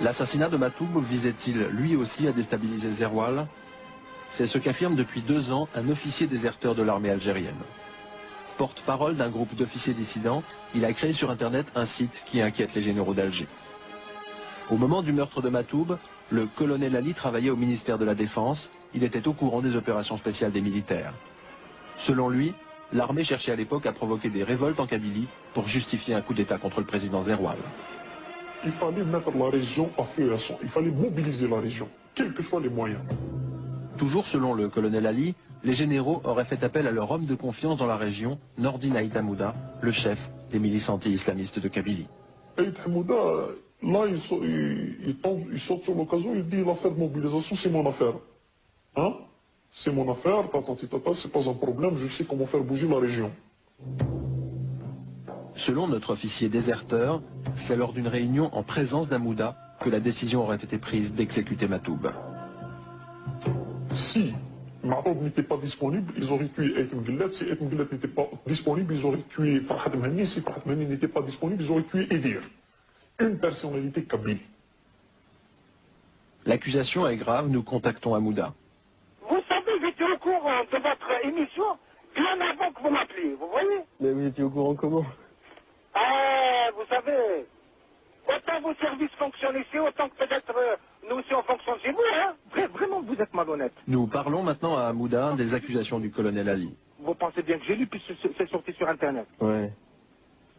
L'assassinat de Matoub visait-il lui aussi à déstabiliser Zerwal? C'est ce qu'affirme depuis 2 ans un officier déserteur de l'armée algérienne. Porte-parole d'un groupe d'officiers dissidents, il a créé sur Internet un site qui inquiète les généraux d'Alger. Au moment du meurtre de Matoub, le colonel Ali travaillait au ministère de la Défense. Il était au courant des opérations spéciales des militaires. Selon lui, l'armée cherchait à l'époque à provoquer des révoltes en Kabylie pour justifier un coup d'État contre le président Zerwal. Il fallait mettre la région à feu et à sang. Il fallait mobiliser la région, quels que soient les moyens. Toujours selon le colonel Ali, les généraux auraient fait appel à leur homme de confiance dans la région, Nordin Aït Hamouda, le chef des milices anti-islamistes de Kabylie. Aït Hamouda, là, il saute sur l'occasion, il dit l'affaire de mobilisation, c'est mon affaire. Hein? C'est mon affaire, c'est pas un problème, je sais comment faire bouger la région. Selon notre officier déserteur, c'est lors d'une réunion en présence d'Hamouda que la décision aurait été prise d'exécuter Matoub. Si Matoub n'était pas disponible, ils auraient tué Aït Mguillet. Si Aït Mguillet n'était pas disponible, ils auraient tué Farhad Mehni. Si Farhad Mehni n'était pas disponible, ils auraient tué Edir. Une personnalité kabyle. L'accusation est grave, nous contactons Hamouda. Vous savez, j'étais au courant de votre émission bien avant que vous m'appeliez, vous voyez? Mais vous étiez au courant comment? Ah, vous savez, autant vos services fonctionnent ici, autant que peut-être nous aussi on fonctionne chez vous, hein? Vraiment, vous êtes malhonnête. Nous parlons maintenant à Hamouda des accusations du colonel Ali. Vous pensez bien que j'ai lu, puis c'est sorti sur Internet. Ouais.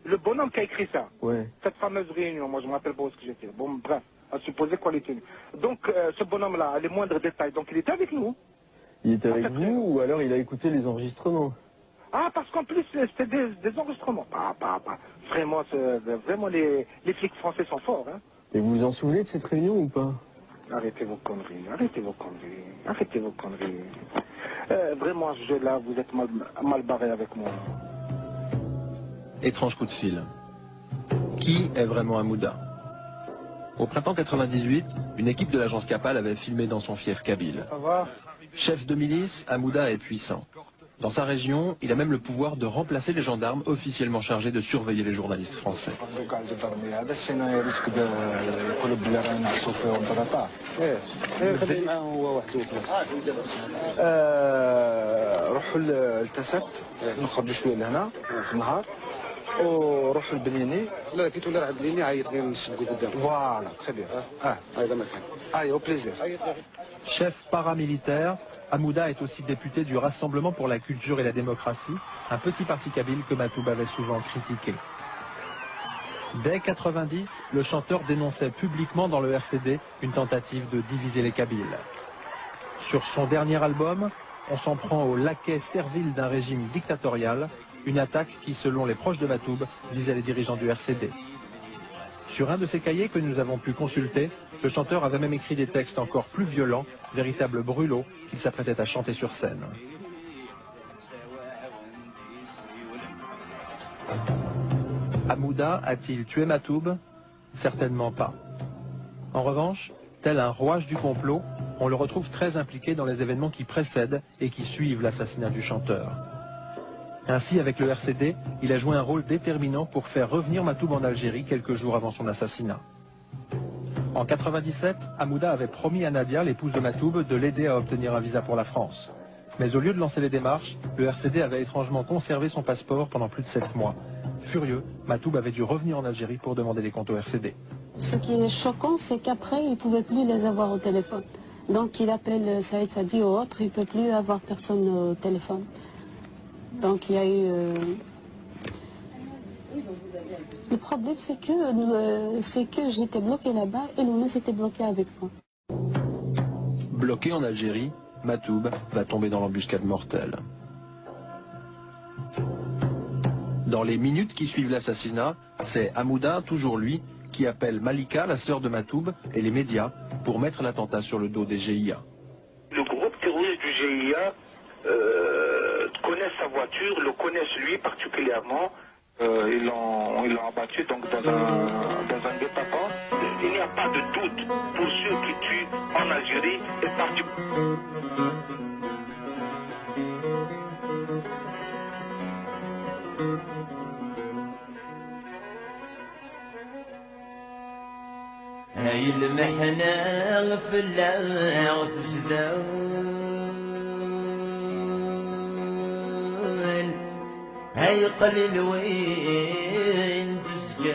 Le bonhomme qui a écrit ça, Ouais. cette fameuse réunion, moi je me rappelle pas où ce que j'étais. Bon, bref, à supposer qu'on l'ait tenu. Donc, ce bonhomme-là, les moindres détails, donc il était avec nous. Il était avec vous ou alors il a écouté les enregistrements? Ah, parce qu'en plus, c'était des enregistrements. Vraiment, vraiment les flics français sont forts, hein. Et vous vous en souvenez de cette réunion ou pas? Arrêtez vos conneries, arrêtez vos conneries, arrêtez vos conneries. Vraiment, à ce jeu-là, vous êtes mal barré avec moi. Étrange coup de fil. Qui est vraiment Hamouda? Au printemps 98, une équipe de l'agence Capal avait filmé dans son fief kabyle. Ça va? Chef de milice, Hamouda est puissant. Dans sa région, il a même le pouvoir de remplacer les gendarmes officiellement chargés de surveiller les journalistes français. Chef paramilitaire, Hamouda est aussi député du Rassemblement pour la culture et la démocratie, un petit parti kabyle que Matoub avait souvent critiqué. Dès 90, le chanteur dénonçait publiquement dans le RCD une tentative de diviser les Kabyles. Sur son dernier album, on s'en prend au laquais servile d'un régime dictatorial, une attaque qui, selon les proches de Matoub, visait les dirigeants du RCD. Sur un de ces cahiers que nous avons pu consulter, le chanteur avait même écrit des textes encore plus violents, véritables brûlots, qu'il s'apprêtait à chanter sur scène. Hamouda a-t-il tué Matoub? Certainement pas. En revanche, tel un rouage du complot, on le retrouve très impliqué dans les événements qui précèdent et qui suivent l'assassinat du chanteur. Ainsi, avec le RCD, il a joué un rôle déterminant pour faire revenir Matoub en Algérie quelques jours avant son assassinat. En 97, Hamouda avait promis à Nadia, l'épouse de Matoub, de l'aider à obtenir un visa pour la France. Mais au lieu de lancer les démarches, le RCD avait étrangement conservé son passeport pendant plus de 7 mois. Furieux, Matoub avait dû revenir en Algérie pour demander des comptes au RCD. Ce qui est choquant, c'est qu'après, il ne pouvait plus les avoir au téléphone. Donc il appelle Saïd Sadi ou autre, il ne peut plus avoir personne au téléphone. Donc il y a eu... Le problème, c'est que j'étais bloqué là-bas et Lounès était bloqué avec moi. Bloqué en Algérie, Matoub va tomber dans l'embuscade mortelle. Dans les minutes qui suivent l'assassinat, c'est Hamouda, toujours lui, qui appelle Malika, la sœur de Matoub, et les médias pour mettre l'attentat sur le dos des GIA. Le groupe terroriste du GIA connaît sa voiture, le connaissent lui particulièrement. Ils l'ont abattu donc dans un guet-apens. Il n'y a pas de doute pour ceux qui tuent en Algérie et partout. هاي المحنة في اللعب سدان هاي قليل وين تسكن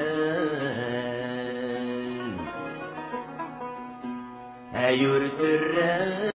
هاي ورد الران